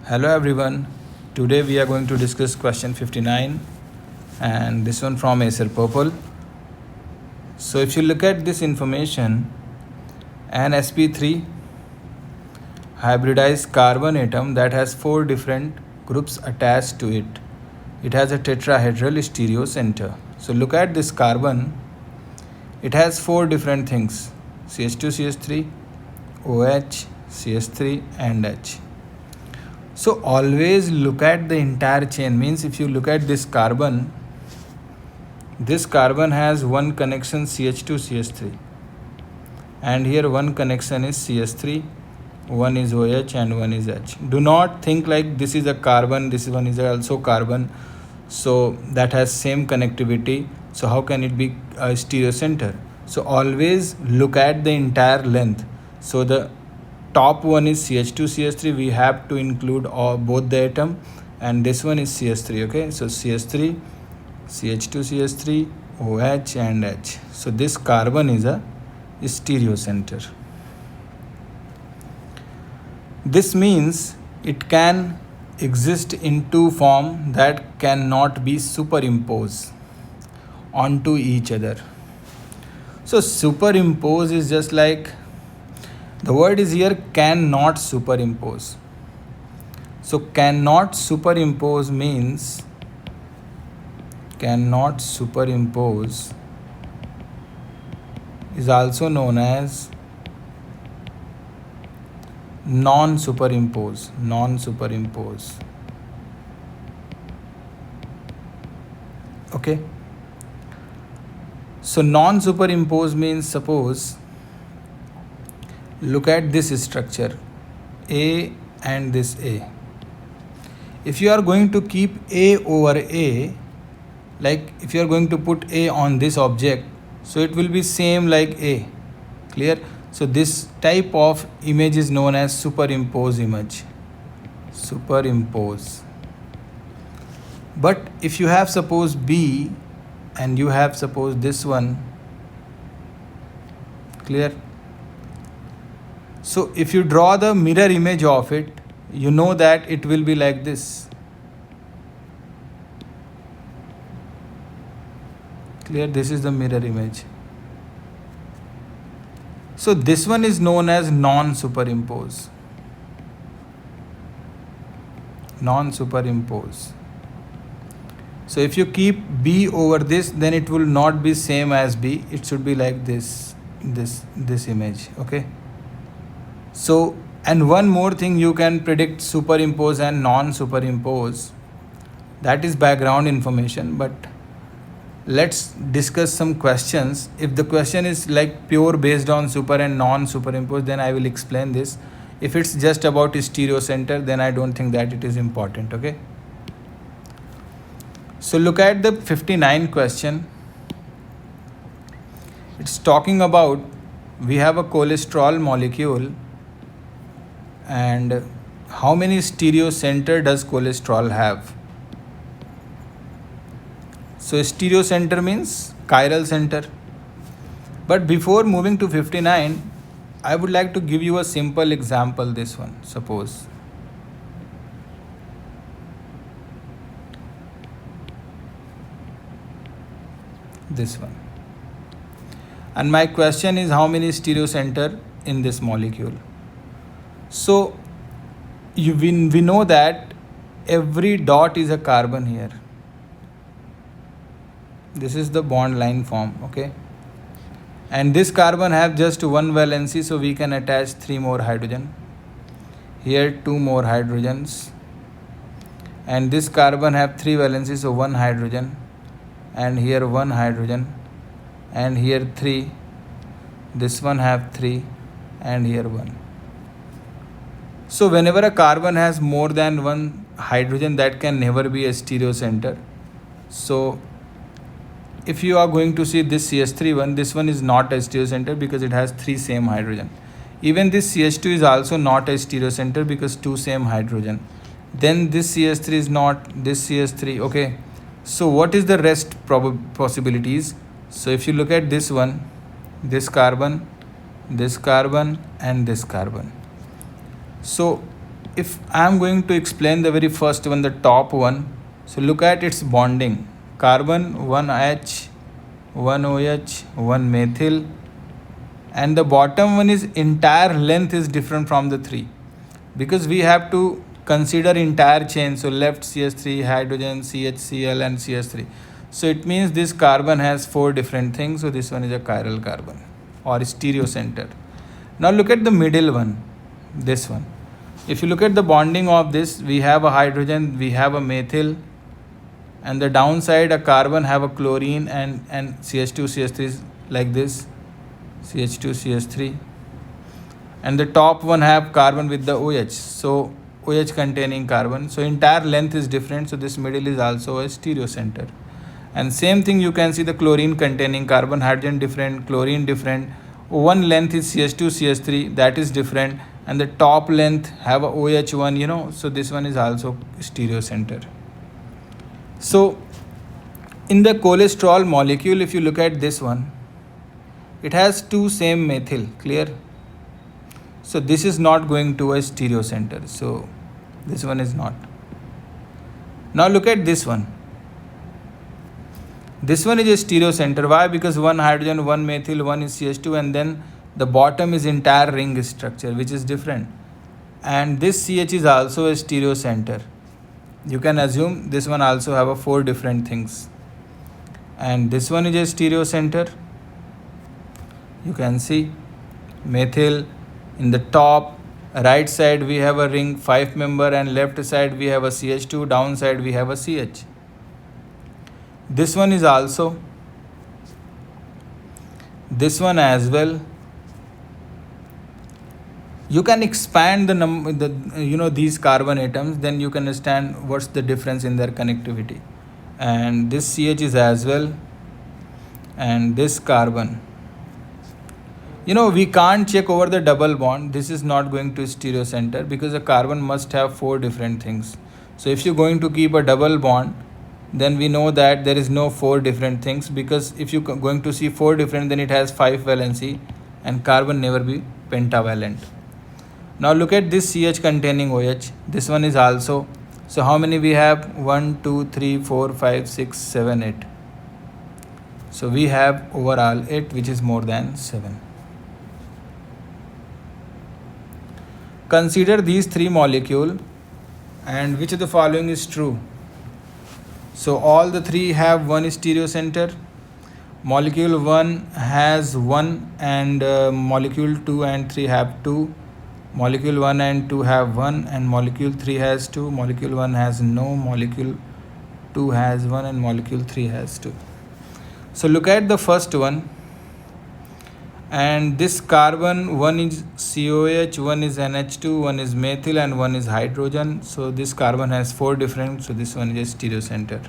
Hello everyone. Today we are going to discuss question 59 and this one from Acer Purple. So if you look at this information, an sp3 hybridized carbon atom that has 4 different groups attached to it. It has a tetrahedral stereo center. So look at this carbon. It has 4 different things: CH2, CH3, OH, CH3 and H. So always look at the entire chain. Means if you look at this carbon has one connection CH2 CH3, and here one connection is CH3, one is OH and one is H. Do not think like this is a carbon, this one is also carbon, so that has same connectivity, so how can it be a stereo center? So always look at the entire length. So the top one is CH2 CH3, we have to include both the atom, and this one is CH3. Okay, so CH3, CH2 CH3, OH and H. So this carbon is a stereo center. This means it can exist in two forms that cannot be superimposed onto each other. So superimpose is just like, the word is here cannot superimpose. So cannot superimpose means cannot superimpose is also known as non-superimpose. Non-superimpose. Okay. So non-superimpose means, suppose look at this structure A and this A. If you are going to keep A over A, like if you are going to put A on this object, so it will be same like A. Clear? So this type of image is known as superimpose image. Superimpose. But if you have suppose B and you have suppose this one, clear? So if you draw the mirror image of it, you know that it will be like this. Clear? This is the mirror image. So this one is known as non-superimpose. Non-superimpose. So if you keep B over this, then it will not be same as B. It should be like this image. Okay. So, and one more thing, you can predict superimpose and non-superimpose. That is background information, but let's discuss some questions. If the question is like pure based on super and non-superimpose, then I will explain this. If it's just about stereo center, then I don't think that it is important. Okay. So look at the 59 question. It's talking about, we have a cholesterol molecule, and how many stereo center does cholesterol have? So stereo center means chiral center. But before moving to 59, I would like to give you a simple example. This one, suppose this one, and my question is how many stereo center in this molecule. So we know that every dot is a carbon here. This is the bond line form. Okay, and this carbon have just one valency, so we can attach 3 more hydrogen. Here 2 more hydrogens, and this carbon have 3 valencies, so 1 hydrogen, and here 1 hydrogen, and here 3. This one have 3, and here 1. So whenever a carbon has more than 1 hydrogen, that can never be a stereo center. So if you are going to see this CH3 one, this one is not a stereo center because it has 3 same hydrogen. Even this CH2 is also not a stereo center because 2 same hydrogen. Then this CH3 is not, this CH3. Okay. So what is the rest possibilities? So if you look at this one, this carbon and this carbon. So if I am going to explain the very first one, the top one, so look at its bonding. Carbon 1H, 1OH, 1 methyl, and the bottom one is entire length is different from the 3, because we have to consider entire chain. So left CH3, hydrogen, CHCl and CH3. So it means this carbon has 4 different things. So this one is a chiral carbon or stereo center. Now look at the middle one, this one. If you look at the bonding of this, we have a hydrogen, we have a methyl, and the downside a carbon have a chlorine and CH2 CH3 is like this, CH2 CH3, and the top one have carbon with the OH, so OH containing carbon. So entire length is different, so this middle is also a stereo center. And same thing you can see the chlorine containing carbon, hydrogen different, chlorine different. One length is CH2 CH3, that is different, and the top length have a OH1, so this one is also stereo center. So in the cholesterol molecule, if you look at this one, it has 2 same methyl, clear? So this is not going to a stereo center, so this one is not. Now look at this one. This one is a stereo center. Why? Because 1 hydrogen, 1 methyl, 1 is CH2, and then the bottom is entire ring structure, which is different. And this CH is also a stereo center. You can assume this one also have a 4 different things. And this one is a stereo center. You can see methyl. In the top right side we have a ring 5 member, and left side we have a CH2, downside we have a CH. This one is also, this one as well. You can expand the these carbon atoms, then you can understand what's the difference in their connectivity. And this CH is as well, and this carbon. We can't check over the double bond. This is not going to stereo center because a carbon must have 4 different things. So if you're going to keep a double bond, then we know that there is no 4 different things, because if you're going to see 4 different, then it has 5 valency, and carbon never be pentavalent. Now look at this CH containing OH. This one is also. So how many we have? 1, 2, 3, 4, 5, 6, 7, 8. So we have overall 8, which is more than 7. Consider these 3 molecules, and which of the following is true? So all the 3 have 1 stereo center. Molecule 1 has 1, and molecule 2 and 3 have 2. Molecule 1 and 2 have 1, and molecule 3 has 2. Molecule 1 has no, molecule 2 has 1, and molecule 3 has 2. So look at the first one. And this carbon, 1 is COH, 1 is NH2, 1 is methyl, and 1 is hydrogen. So this carbon has 4 different, so this one is a stereo center.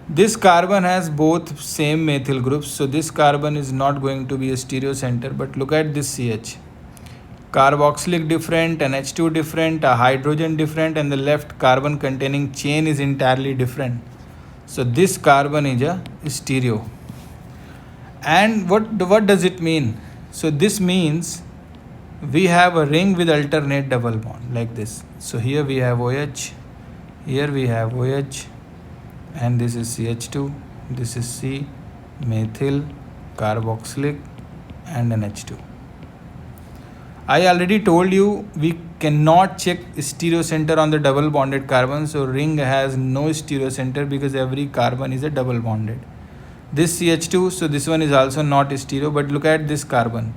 This carbon has both same methyl groups, so this carbon is not going to be a stereo center. But look at this CH. Carboxylic different, NH2 different, a hydrogen different, and the left carbon containing chain is entirely different. So this carbon is a stereo. And what does it mean? So this means we have a ring with alternate double bond like this. So here we have OH, here we have OH, and this is CH2, this is C, methyl, carboxylic, and NH2. I already told you we cannot check stereo center on the double bonded carbon. So ring has no stereo center because every carbon is a double bonded. This CH2, so this one is also not stereo, but look at this carbon.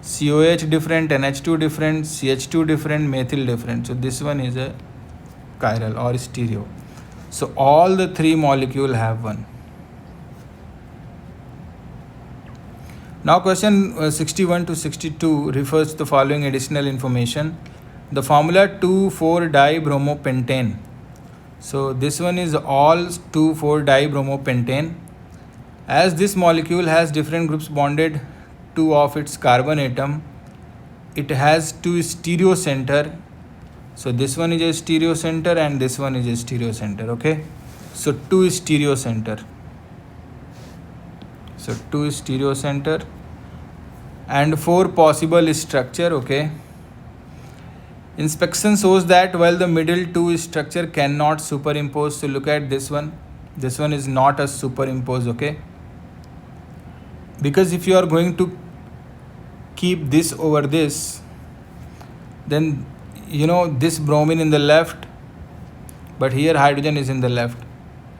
COH different, NH2 different, CH2 different, methyl different. So this one is a chiral or stereo. So all the 3 molecules have 1. Now question 61 to 62 refers to the following additional information. The formula 2,4-dibromopentane. So this one is all 2,4-dibromopentane. As this molecule has different groups bonded to of its carbon atom, it has 2 stereo center. So this one is a stereo center and this one is a stereo center. Okay. So 2 stereo center. So 2 stereo center and 4 possible structure. Okay. Inspection shows that while the middle two structure cannot superimpose, so look at this one. This one is not a superimpose, okay? Because if you are going to keep this over this, then this bromine in the left, but here hydrogen is in the left.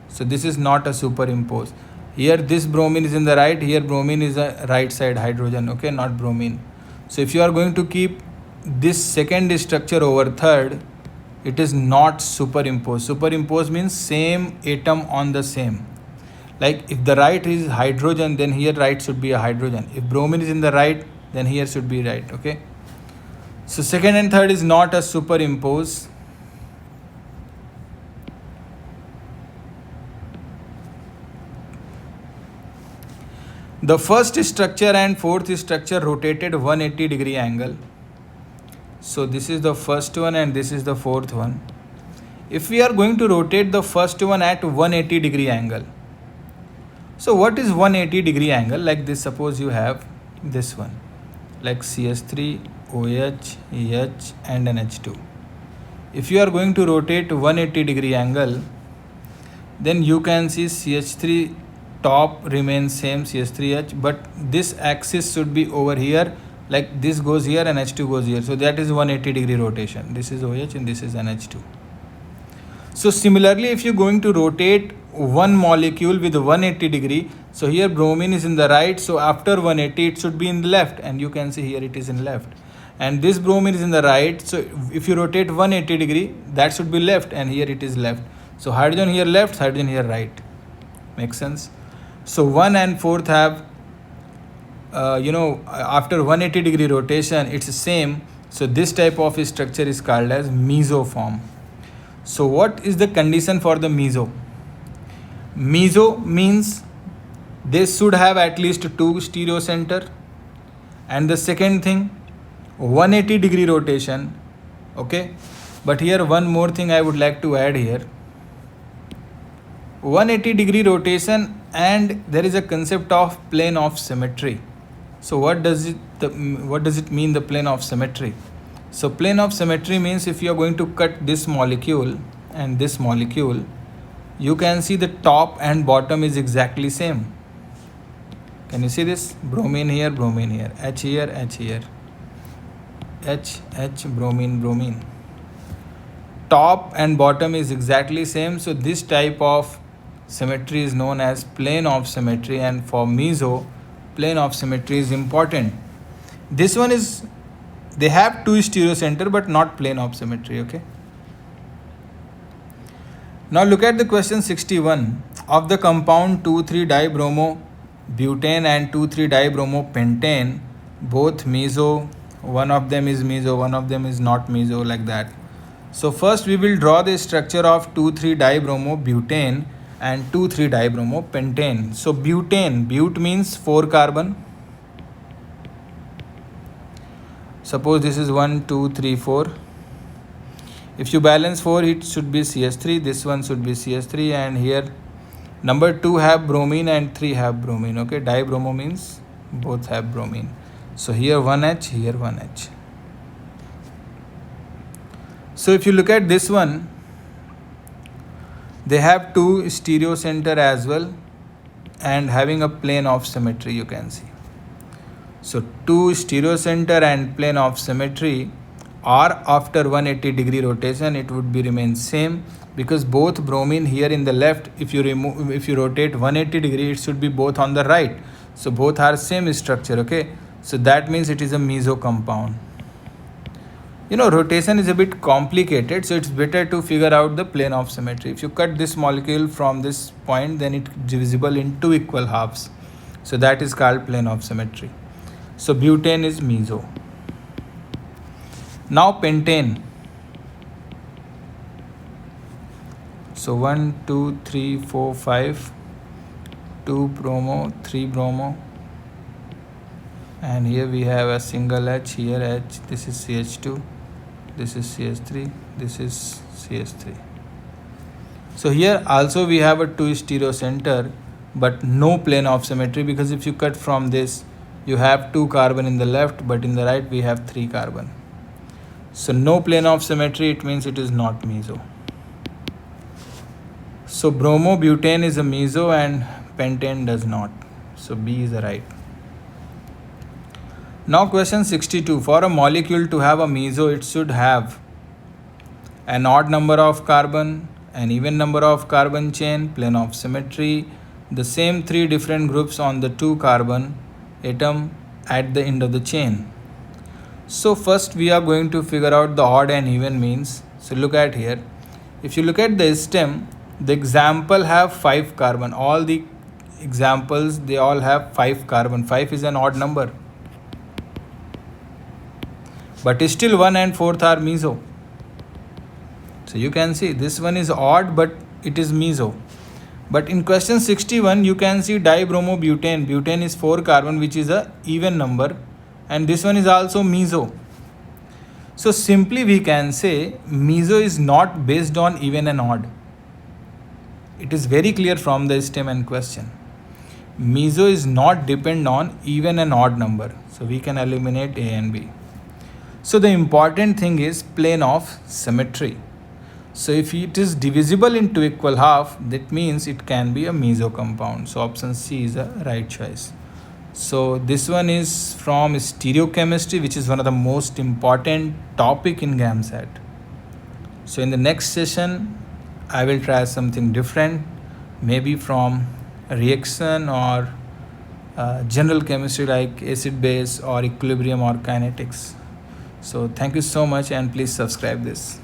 So this is not a superimpose. Here this bromine is in the right, here bromine is a right side hydrogen, okay, not bromine. So if you are going to keep this second structure over third, it is not superimpose. Superimpose means same atom on the same. Like if the right is hydrogen, then here right should be a hydrogen. If bromine is in the right, then here should be right, okay? So second and third is not a superimpose. The first structure and fourth structure rotated 180 degree angle. So this is the first one and this is the fourth one. If we are going to rotate the first one at 180 degree angle, so what is 180 degree angle? Like this, suppose you have this one, like CH3, OH, EH and NH2. If you are going to rotate 180 degree angle, then you can see CH3 top remains same, CH3H, but this axis should be over here, like this goes here and H2 goes here. So that is 180 degree rotation. This is OH and this is NH2. So similarly, if you're going to rotate one molecule with 180 degree, so here bromine is in the right, so after 180 it should be in the left, and you can see here it is in left. And this bromine is in the right, so if you rotate 180 degree, that should be left, and here it is left. So hydrogen here left, hydrogen here right. Makes sense? So 1 and 4th have, after 180 degree rotation, it's the same. So this type of structure is called as mesoform. So what is the condition for the meso? Meso means they should have at least 2 stereocenter. And the second thing, 180 degree rotation, okay? But here one more thing I would like to add here. 180 degree rotation, and there is a concept of plane of symmetry. So what does it mean, the plane of symmetry? So plane of symmetry means if you are going to cut this molecule and this molecule, you can see the top and bottom is exactly same. Can you see this? Bromine here, H here, H, bromine. Top and bottom is exactly same. So this type of symmetry is known as plane of symmetry, and for meso, plane of symmetry is important. This one is, they have 2 stereocenter but not plane of symmetry, okay? Now look at the question 61. Of the compound 2,3-dibromo-butane and 2,3-dibromo-pentane, both meso, one of them is meso, one of them is not meso, like that. So first we will draw the structure of 2,3-dibromo-butane and 2,3-dibromo-pentane. So butane, but means 4 carbon. Suppose this is 1, 2, 3, 4. If you balance 4, it should be CH3. This one should be CH3, and here number 2 have bromine and 3 have bromine. Okay, dibromo means both have bromine. So here 1H, here 1H. So if you look at this one, they have 2 stereocenter as well and having a plane of symmetry, you can see. So 2 stereocenter and plane of symmetry, or after 180 degree rotation it would be remain same, because both bromine here in the left, if you rotate 180 degree, it should be both on the right. So both are same structure, okay? So that means it is a meso compound. Rotation is a bit complicated, so it's better to figure out the plane of symmetry. If you cut this molecule from this point, then it is divisible in 2 equal halves. So that is called plane of symmetry. So butane is meso. Now pentane. So 1, 2, 3, 4, 5, 2 bromo, 3 bromo. And here we have a single H, here H, this is CH2. This is CH3, this is CH3. So here also we have a 2 stereocenter but no plane of symmetry, because if you cut from this, you have 2 carbon in the left, but in the right we have 3 carbon. So no plane of symmetry, it means it is not meso. So bromobutane is a meso and pentane does not. So B is the right. Now question 62. For a molecule to have a meso, it should have an odd number of carbon, an even number of carbon chain, plane of symmetry, the same three different groups on the 2 carbon atom at the end of the chain. So first we are going to figure out the odd and even means. So look at here. If you look at the stem, the example have 5 carbon. All the examples, they all have 5 carbon. 5 is an odd number. But still 1 and 4th are meso. So you can see this one is odd, but it is meso. But in question 61, you can see dibromobutane. Butane is 4 carbon, which is a even number. And this one is also meso. So simply we can say meso is not based on even and odd. It is very clear from the stem and question. Meso is not depend on even and odd number. So we can eliminate A and B. So the important thing is plane of symmetry. So if it is divisible into equal half, that means it can be a meso compound. So option C is the right choice. So this one is from stereochemistry, which is one of the most important topic in GAMSAT. So in the next session, I will try something different, maybe from reaction or general chemistry like acid base or equilibrium or kinetics. So thank you so much and please subscribe this.